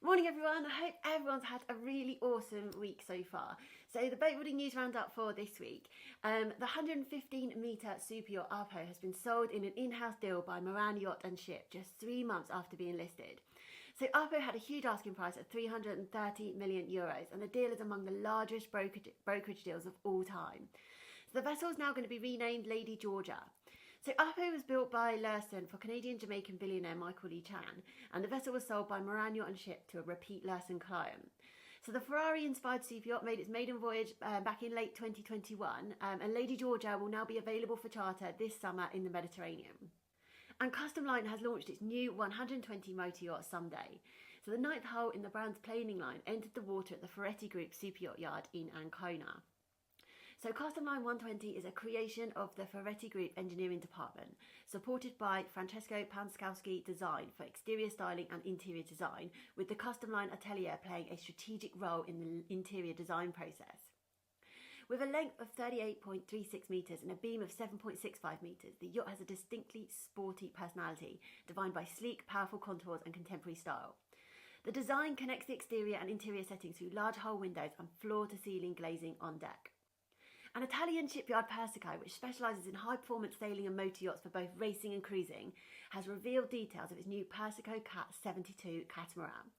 Morning everyone, I hope everyone's had a really awesome week so far. So the boatbuilding news roundup for this week. The 115 metre super yacht Ahpo has been sold in an in-house deal by Moran Yacht Ship just 3 months after being listed. So Ahpo had a huge asking price of €330 million, and the deal is among the largest brokerage deals of all time. So the vessel is now going to be renamed Lady Jorgia. So Ahpo was built by Lürssen for Canadian-Jamaican billionaire Michael Lee Chan, and the vessel was sold by Moran Yacht Ship to a repeat Lürssen client. So the Ferrari-inspired super yacht made its maiden voyage back in late 2021, and Lady Jorgia will now be available for charter this summer in the Mediterranean. And Custom Line has launched its new 120 motor yacht Sunday. So the ninth hull in the brand's planing line entered the water at the Ferretti Group Superyacht Yard in Ancona. So Custom Line 120 is a creation of the Ferretti Group engineering department, supported by Francesco Panskowski Design for exterior styling and interior design, with the Custom Line atelier playing a strategic role in the interior design process. With a length of 38.36 metres and a beam of 7.65 metres, the yacht has a distinctly sporty personality, defined by sleek, powerful contours and contemporary style. The design connects the exterior and interior settings through large hull windows and floor-to-ceiling glazing on deck. An Italian shipyard, Persico, which specialises in high-performance sailing and motor yachts for both racing and cruising, has revealed details of its new Persico Cat 72 catamaran.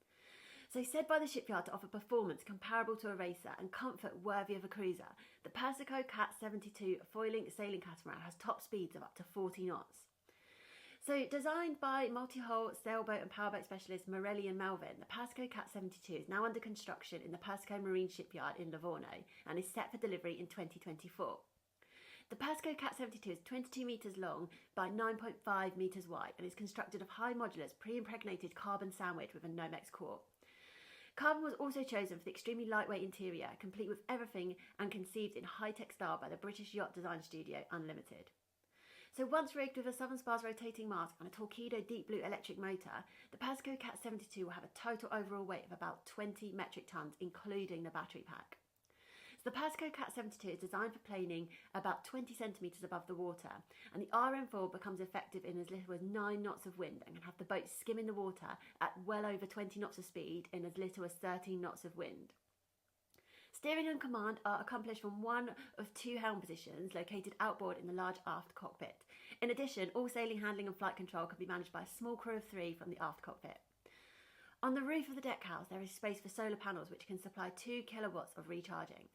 So said by the shipyard to offer performance comparable to a racer and comfort worthy of a cruiser, the Persico Cat 72 foiling sailing catamaran has top speeds of up to 40 knots. So designed by multi-hull sailboat and powerboat specialists Morelli and Melvin, the Persico Cat 72 is now under construction in the Persico Marine Shipyard in Livorno and is set for delivery in 2024. The Persico Cat 72 is 22 metres long by 9.5 metres wide and is constructed of high modulus pre-impregnated carbon sandwich with a Nomex core. Carbon was also chosen for the extremely lightweight interior, complete with everything and conceived in high-tech style by the British yacht design studio Unlimited. So once rigged with a Southern Spars rotating mast and a Torpedo deep blue electric motor, the Persico Cat 72 will have a total overall weight of about 20 metric tonnes, including the battery pack. So the Persico Cat 72 is designed for planing about 20 centimetres above the water, and the RM4 becomes effective in as little as 9 knots of wind and can have the boat skimming the water at well over 20 knots of speed in as little as 13 knots of wind. Steering and command are accomplished from one of 2 helm positions located outboard in the large aft cockpit. In addition, all sailing, handling and flight control can be managed by a small crew of 3 from the aft cockpit. On the roof of the deckhouse there is space for solar panels which can supply 2 kilowatts of recharging.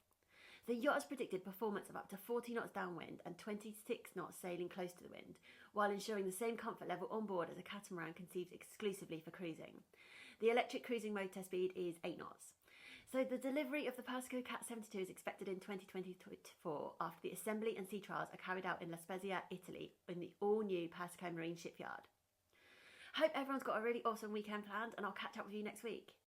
The yacht has predicted performance of up to 40 knots downwind and 26 knots sailing close to the wind, while ensuring the same comfort level on board as a catamaran conceived exclusively for cruising. The electric cruising motor speed is 8 knots. So the delivery of the Persico Cat 72 is expected in 2024 after the assembly and sea trials are carried out in La Spezia, Italy, in the all-new Persico Marine Shipyard. Hope everyone's got a really awesome weekend planned, and I'll catch up with you next week.